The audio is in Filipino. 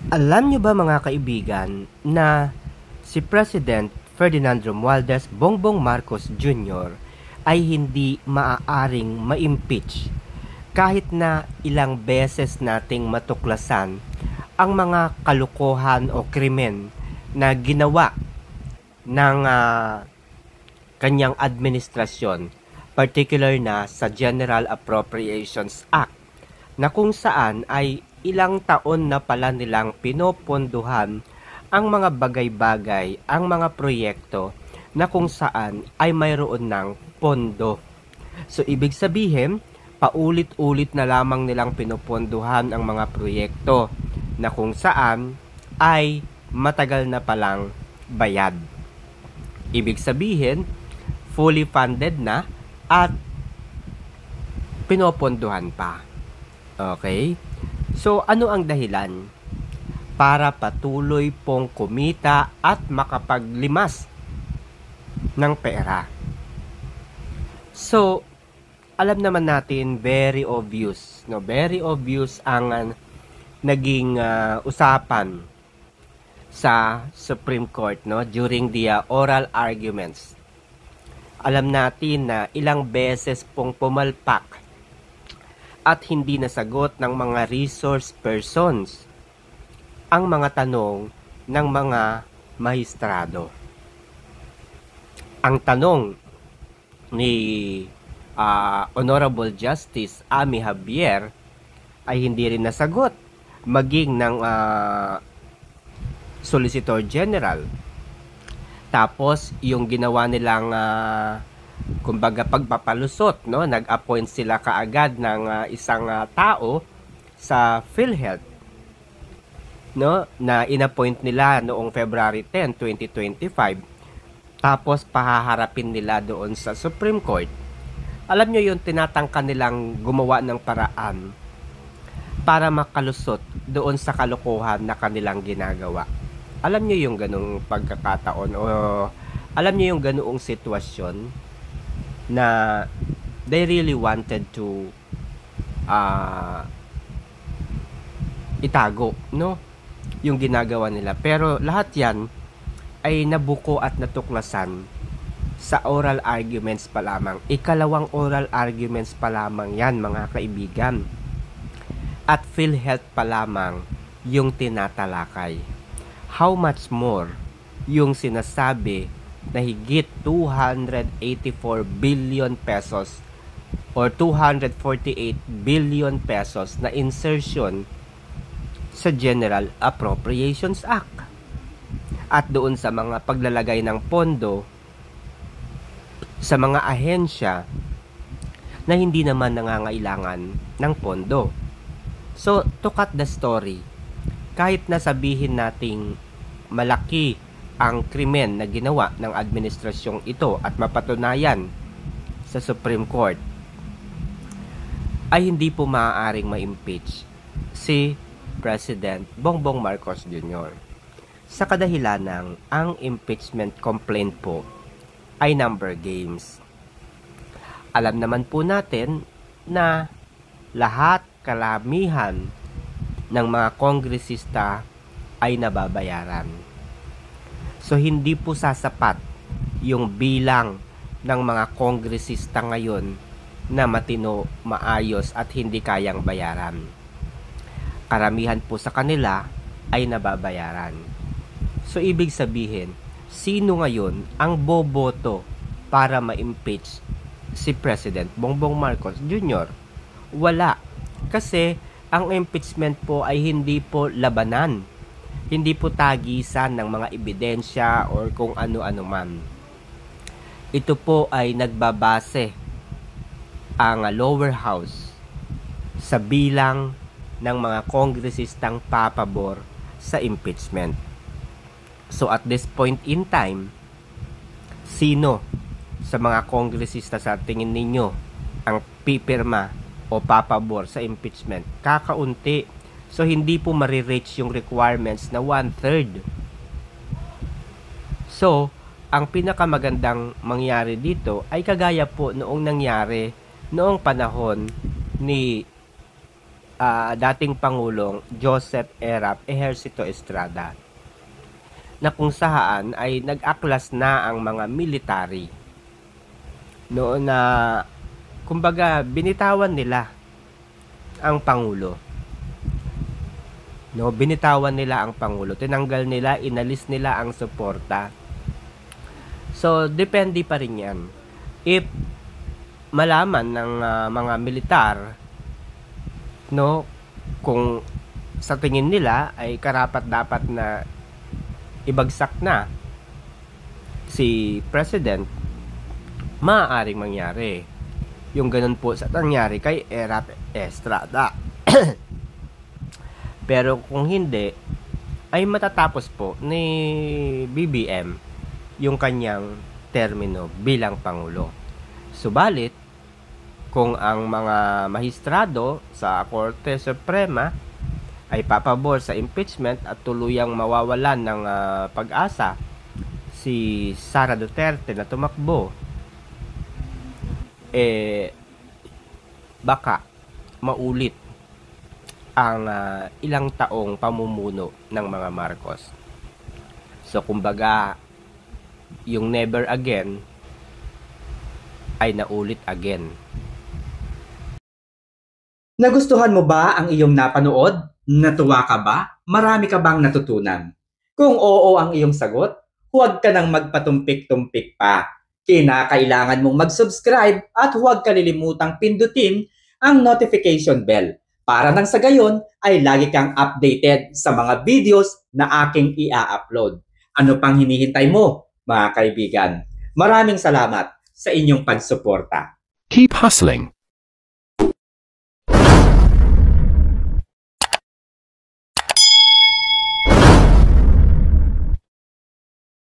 Alam niyo ba mga kaibigan na si President Ferdinand Romualdez Bongbong Marcos Jr. ay hindi maaaring ma-impeach kahit na ilang beses nating matuklasan ang mga kalokohan o krimen na ginawa ng kanyang administrasyon, particular na sa General Appropriations Act, na kung saan ay ilang taon na pala nilang pinopondohan ang mga bagay-bagay, ang mga proyekto na kung saan ay mayroon ng pondo. So ibig sabihin, paulit-ulit na lamang nilang pinopondohan ang mga proyekto na kung saan ay matagal na palang bayad. Ibig sabihin, fully funded na at pinopondohan pa. Okay? So, ano ang dahilan? Para patuloy pong kumita at makapaglimas ng pera. So, alam naman natin, very obvious. No? Very obvious ang naging usapan sa Supreme Court, no, during the oral arguments. Alam natin na ilang beses pong pumalpak at hindi nasagot ng mga resource persons ang mga tanong ng mga mahistrado. Ang tanong ni Honorable Justice Amy Javier ay hindi rin nasagot, maging ng Solicitor General. Tapos yung ginawa nilang kumbaga pagpapalusot, no, nag-appoint sila kaagad ng isang tao sa PhilHealth, no, na inappoint nila noong February 10, 2025. Tapos pahaharapin nila doon sa Supreme Court. Alam nyo yung tinatangka nilang gumawa ng paraan para makalusot doon sa kalokohan na kanilang ginagawa. Alam nyo yung ganung pagkakataon o alam nyo yung ganoong sitwasyon na they really wanted to itago, no, yung ginagawa nila. Pero lahat yan ay nabuko at natuklasan sa oral arguments pa lamang. Ikalawang oral arguments pa lamang yan, mga kaibigan. At PhilHealth pa lamang yung tinatalakay. How much more yung sinasabi na higit 284 billion pesos or 248 billion pesos na insertion sa General Appropriations Act. At doon sa mga paglalagay ng pondo sa mga ahensya na hindi naman nangangailangan ng pondo. So, to cut the story, kahit na sabihin nating malaki ang krimen na ginawa ng administrasyong ito at mapatunayan sa Supreme Court, ay hindi po maaaring ma-impeach si President Bongbong Marcos Jr. Sa kadahilanang ang impeachment complaint po ay number games. Alam naman po natin na lahat, kalamihan ng mga kongresista ay nababayaran. So hindi po sasapat yung bilang ng mga kongresista ngayon na matino, maayos at hindi kayang bayaran. Karamihan po sa kanila ay nababayaran. So ibig sabihin, sino ngayon ang boboto para ma-impeach si President Bongbong Marcos Jr.? Wala. Kasi ang impeachment po ay hindi po labanan. Hindi po tagisan ng mga ebidensya or kung ano-ano man. Ito po ay nagbabase ang lower house sa bilang ng mga kongresistang papabor sa impeachment. So at this point in time, sino sa mga kongresista sa tingin ninyo ang pipirma o papabor sa impeachment? Kakaunti. So hindi po marireach yung requirements na 1/3. So ang pinakamagandang mangyari dito ay kagaya po noong nangyari noong panahon ni dating Pangulong Joseph Erap Ejercito Estrada, na kung saan ay nag-aklas na ang mga military noon na kumbaga binitawan nila ang Pangulo. No, binitawan nila ang Pangulo, tinanggal nila, inalis nila ang suporta. So, depende pa rin yan. If malaman ng mga militar, no, kung sa tingin nila ay karapat-dapat na ibagsak na si President, maaaring mangyari. Yung ganun po sa nangyari kay Erap Estrada. Pero kung hindi, ay matatapos po ni BBM yung kanyang termino bilang Pangulo. Subalit, kung ang mga mahistrado sa Korte Suprema ay papabor sa impeachment at tuluyang mawawalan ng pag-asa si Sara Duterte na tumakbo, baka maulit ang ilang taong pamumuno ng mga Marcos. So kumbaga, yung never again ay naulit again. Nagustuhan mo ba ang iyong napanood? Natuwa ka ba? Marami ka bang natutunan? Kung oo ang iyong sagot, huwag ka nang magpatumpik-tumpik pa. Kinakailangan mong mag-subscribe at huwag kalilimutang pindutin ang notification bell para nang sa gayon ay lagi kang updated sa mga videos na aking i-upload. Ano pang hinihintay mo, mga kaibigan? Maraming salamat sa inyong pagsuporta. Keep hustling.